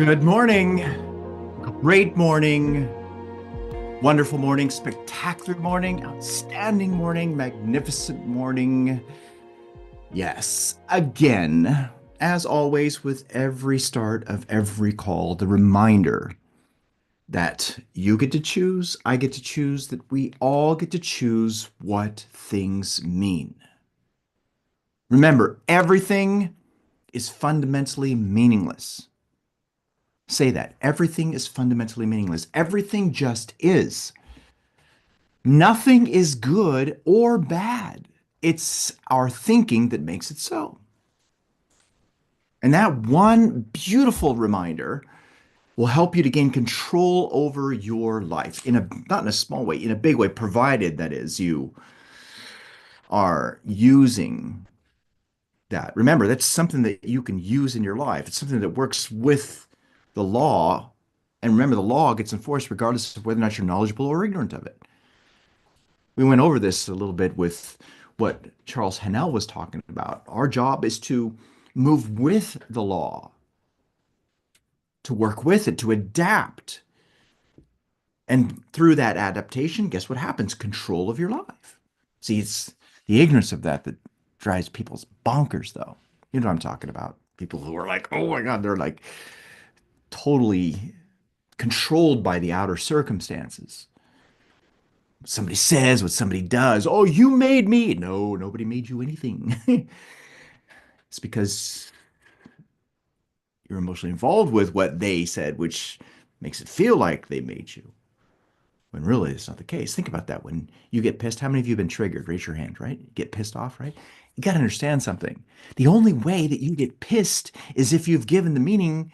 Good morning. Great morning. Wonderful morning. Spectacular morning. Outstanding morning. Magnificent morning. Yes. Again, as always, with every start of every call, the reminder that you get to choose, I get to choose, that we all get to choose what things mean. Remember, everything is fundamentally meaningless. Say that. Everything is fundamentally meaningless. Everything just is. Nothing is good or bad. It's our thinking that makes it so. And that one beautiful reminder will help you to gain control over your life in a not in a small way, in a big way, provided that is you are using that. Remember, that's something that you can use in your life. It's something that works with the law. And remember, the law gets enforced regardless of whether or not you're knowledgeable or ignorant of it. We went over this a little bit with what Charles Haanel was talking about. Our job is to move with the law, to work with it, to adapt. And through that adaptation, guess what happens? Control of your life. See, it's the ignorance of that that drives people's bonkers, though. You know what I'm talking about? People who are like, oh my God, they're like totally controlled by the outer circumstances. Somebody says, what somebody does. Oh, you made me. No, nobody made you anything. It's because you're emotionally involved with what they said, which makes it feel like they made you, when really it's not the case. Think about that. When you get pissed, how many of you have been triggered? Raise your hand, right? Get pissed off, right? You got to understand something. The only way that you get pissed is if you've given the meaning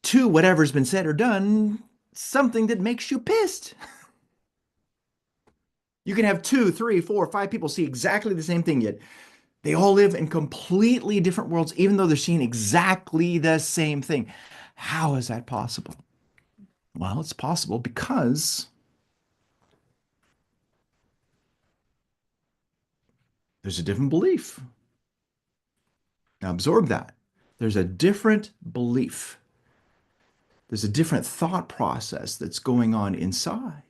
to whatever's been said or done something that makes you pissed. You can have two, three, four, five people see exactly the same thing, yet they all live in completely different worlds, even though they're seeing exactly the same thing. How is that possible? Well, it's possible because there's a different belief. Now, absorb that. There's a different belief. There's a different thought process that's going on inside.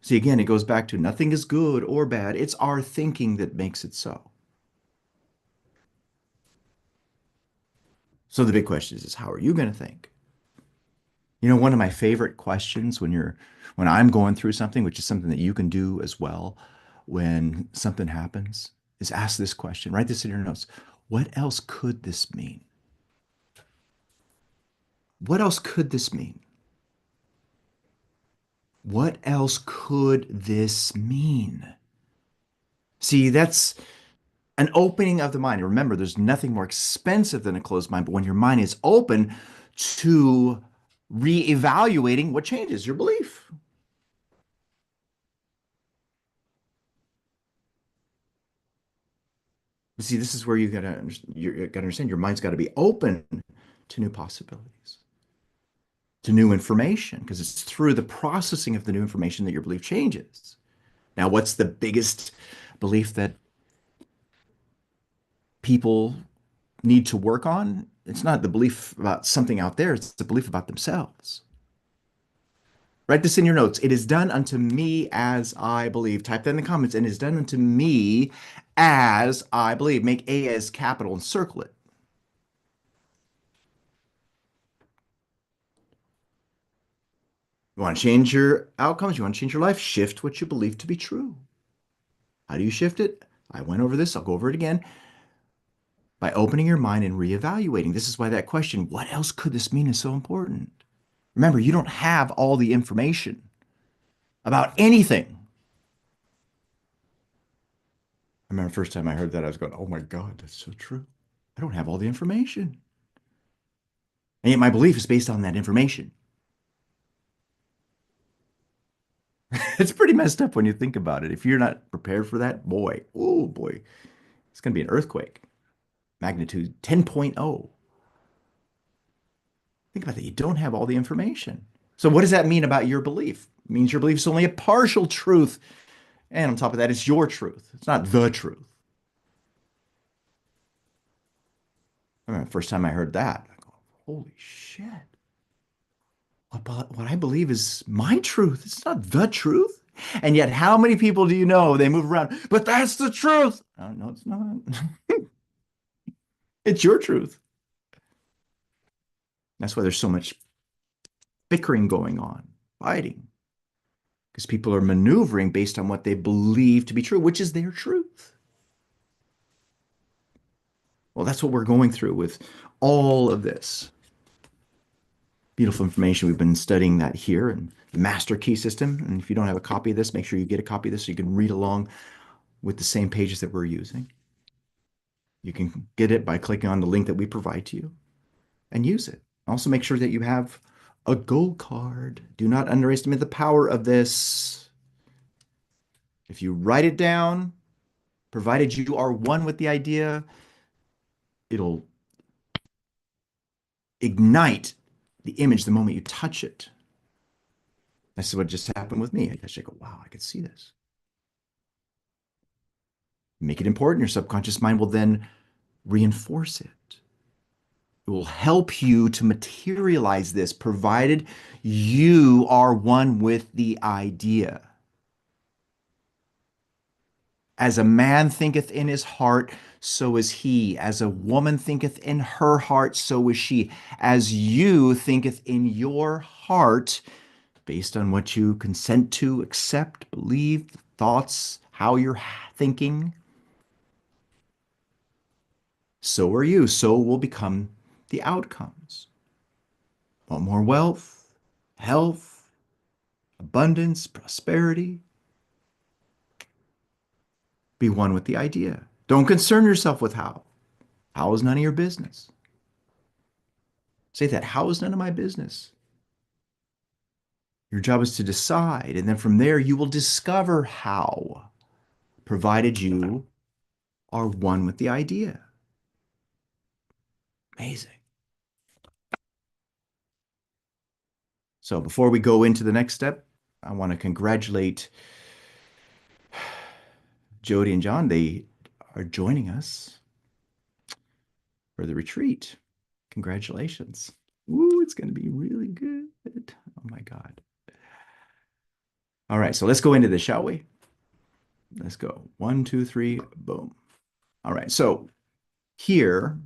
See, again, it goes back to nothing is good or bad. It's our thinking that makes it so. So the big question is how are you going to think? You know, one of my favorite questions when I'm going through something, which is something that you can do as well when something happens, is ask this question. Write this in your notes. What else could this mean? What else could this mean? What else could this mean? See, that's an opening of the mind. Remember, there's nothing more expensive than a closed mind, but when your mind is open to reevaluating, what changes? Your belief. But see, this is where you gotta understand your mind's got to be open to new possibilities, to new information, because it's through the processing of the new information that your belief changes. Now, what's the biggest belief that people need to work on? It's not the belief about something out there, it's the belief about themselves. Write this in your notes. It is done unto me as I believe. Type that in the comments. And it is done unto me as I believe. Make A as capital and circle it. You want to change your outcomes? You want to change your life? Shift what you believe to be true. How do you shift it? I went over this. I'll go over it again. By opening your mind and reevaluating. This is why that question, what else could this mean, is so important. Remember, you don't have all the information about anything. I remember the first time I heard that, I was going, oh my God, that's so true. I don't have all the information. And yet my belief is based on that information. It's pretty messed up when you think about it. If you're not prepared for that, boy, oh boy, it's going to be an earthquake. Magnitude 10.0. Think about that. You don't have all the information. So what does that mean about your belief? It means your belief is only a partial truth. And on top of that, it's your truth. It's not the truth. I remember the first time I heard that, I go, holy shit. What I believe is my truth. It's not the truth. And yet, how many people do you know they move around? But that's the truth. No, it's not. It's your truth. That's why there's so much bickering going on, fighting, because people are maneuvering based on what they believe to be true, which is their truth. Well, that's what we're going through with all of this beautiful information. We've been studying that here in the Master Key System. And if you don't have a copy of this, make sure you get a copy of this so you can read along with the same pages that we're using. You can get it by clicking on the link that we provide to you and use it. Also, make sure that you have a gold card. Do not underestimate the power of this. If you write it down, provided you are one with the idea, it'll ignite the image the moment you touch it. This is what just happened with me. I just go, wow, I could see this. Make it important. Your subconscious mind will then reinforce it. It will help you to materialize this, provided you are one with the idea. As a man thinketh in his heart, so is he. As a woman thinketh in her heart, so is she. As you thinketh in your heart, based on what you consent to, accept, believe, thoughts, how you're thinking, so are you. So will become the outcomes. Want more wealth, health, abundance, prosperity? Be one with the idea. Don't concern yourself with how. How is none of your business. Say that. How is none of my business? Your job is to decide, and then from there you will discover how, provided you are one with the idea. Amazing. So before we go into the next step, I want to congratulate Jody and John. They are joining us for the retreat. Congratulations. Ooh, it's going to be really good. Oh my God. All right, so let's go into this, shall we? Let's go. 1, 2, 3, boom. All right, so here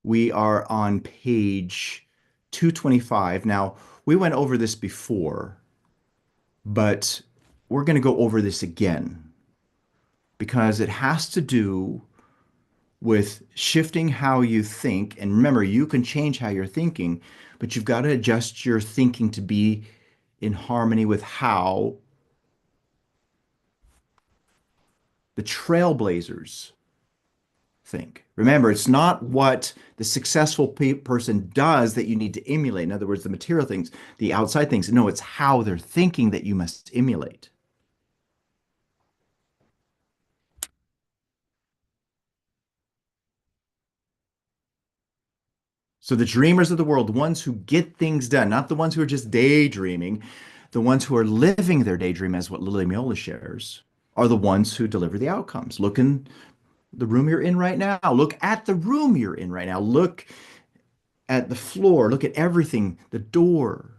we are on page 225. Now, we went over this before, but we're going to go over this again because it has to do with shifting how you think. And remember, you can change how you're thinking, but you've got to adjust your thinking to be in harmony with how the trailblazers think. Remember, it's not what the successful person does that you need to emulate. In other words, the material things, the outside things. No, it's how they're thinking that you must emulate. So the dreamers of the world, the ones who get things done, not the ones who are just daydreaming, the ones who are living their daydream, as what Lily Miola shares, are the ones who deliver the outcomes. Look in the room you're in right now. Look at the room you're in right now. Look at the floor. Look at everything, the door,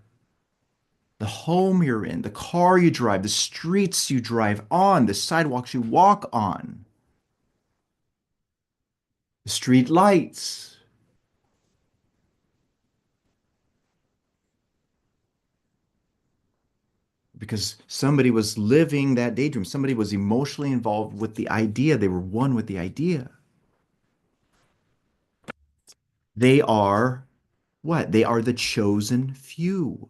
the home you're in, the car you drive, the streets you drive on, the sidewalks you walk on, the street lights. Because somebody was living that daydream. Somebody was emotionally involved with the idea. They were one with the idea. They are what? They are the chosen few,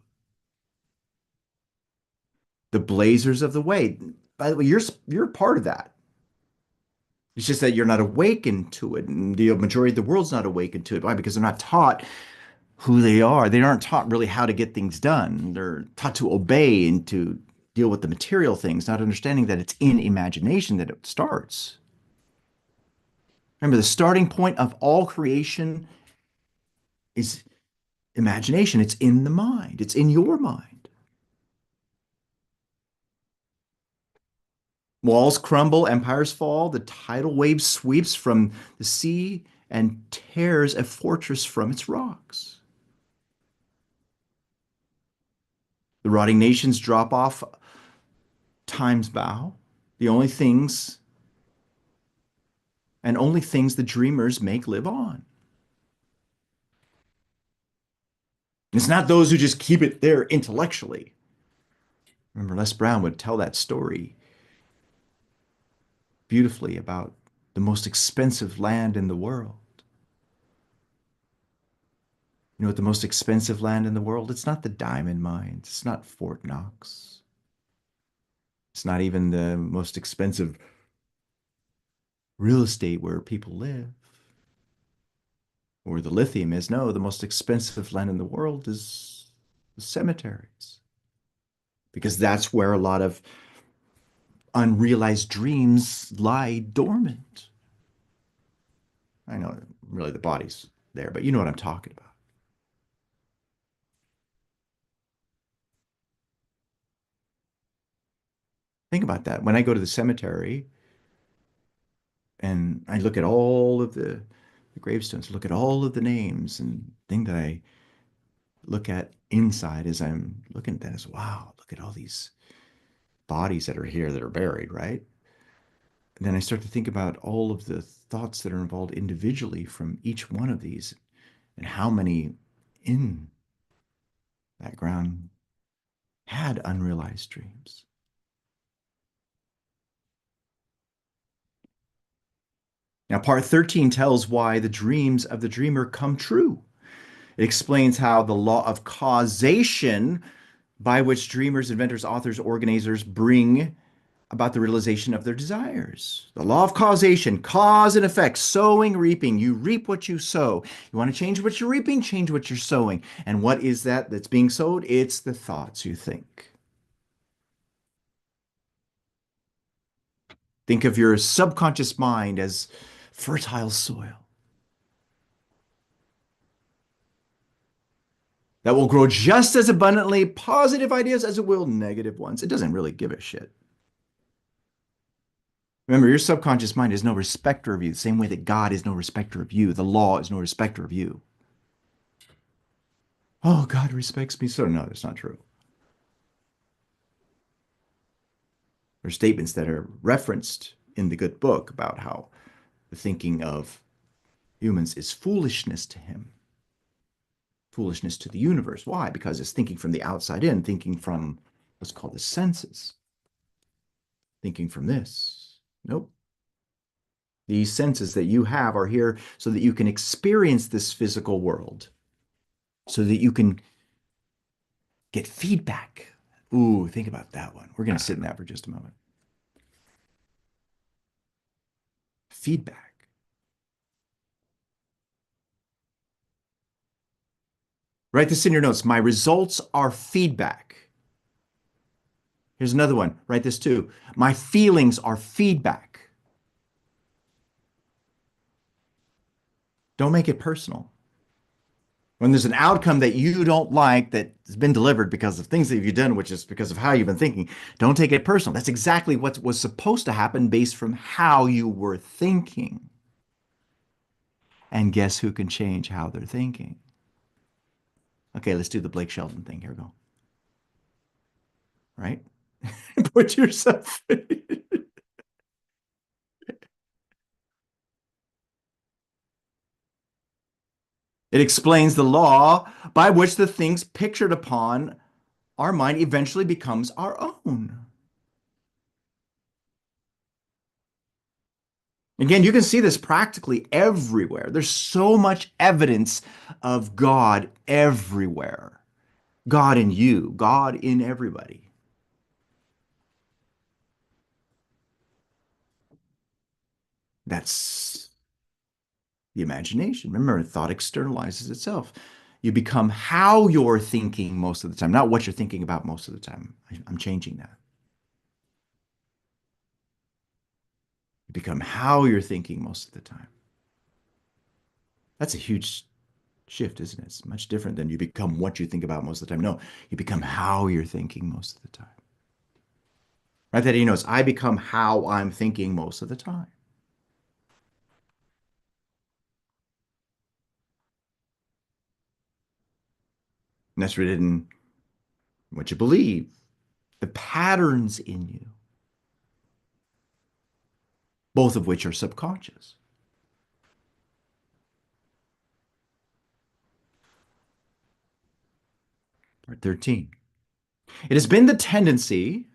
the blazers of the way. By the way, you're a part of that. It's just that you're not awakened to it, and the majority of the world's not awakened to it. Why? Because they're not taught who they are. They aren't taught really how to get things done. They're taught to obey and to deal with the material things, not understanding that it's in imagination that it starts. Remember, the starting point of all creation is imagination. It's in the mind. It's in your mind. Walls crumble, empires fall, the tidal wave sweeps from the sea and tears a fortress from its rocks. The rotting nations drop off time's bow, the only things and only things the dreamers make live on. It's not those who just keep it there intellectually. Remember, Les Brown would tell that story beautifully about the most expensive land in the world. You know what the most expensive land in the world? It's not the diamond mines. It's not Fort Knox. It's not even the most expensive real estate where people live or where the lithium is. No, the most expensive land in the world is the cemeteries because that's where a lot of unrealized dreams lie dormant. I know really the body's there, but you know what I'm talking about. Think about that. When I go to the cemetery and I look at all of the gravestones, look at all of the names, and thing that I look at inside as I'm looking at that is, wow, look at all these bodies that are here that are buried, right? And then I start to think about all of the thoughts that are involved individually from each one of these and how many in that ground had unrealized dreams. Now, part 13 tells why the dreams of the dreamer come true. It explains how the law of causation by which dreamers, inventors, authors, organizers bring about the realization of their desires. The law of causation, cause and effect, sowing, reaping. You reap what you sow. You want to change what you're reaping, change what you're sowing. And what is that that's being sowed? It's the thoughts you think. Think of your subconscious mind as fertile soil that will grow just as abundantly positive ideas as it will negative ones. It doesn't really give a shit. Remember, your subconscious mind is no respecter of you, the same way that God is no respecter of you. The law is no respecter of you. Oh, God respects me. So, no, that's not true. There are statements that are referenced in the good book about how the thinking of humans is foolishness to him, foolishness to the universe. Why? Because it's thinking from the outside in, thinking from what's called the senses, thinking from this. Nope. These senses that you have are here so that you can experience this physical world, so that you can get feedback. Ooh, think about that one. We're going to sit in that for just a moment. Feedback. Write this in your notes. My results are feedback. Here's another one. Write this too. My feelings are feedback. Don't make it personal. When there's an outcome that you don't like that has been delivered because of things that you've done, which is because of how you've been thinking, don't take it personal. That's exactly what was supposed to happen based from how you were thinking. And guess who can change how they're thinking? Okay, let's do the Blake Shelton thing. Here we go. Right? Put yourself. It explains the law by which the things pictured upon our mind eventually becomes our own. Again, you can see this practically everywhere. There's so much evidence of God everywhere. God in you, God in everybody. That's the imagination. Remember, thought externalizes itself. You become how you're thinking most of the time, not what you're thinking about most of the time. I'm changing that. You become how you're thinking most of the time. That's a huge shift, isn't it? It's much different than you become what you think about most of the time. No, you become how you're thinking most of the time. Right? That he knows I become how I'm thinking most of the time. And that's rooted in what you believe, the patterns in you, both of which are subconscious. Part 13. It has been the tendency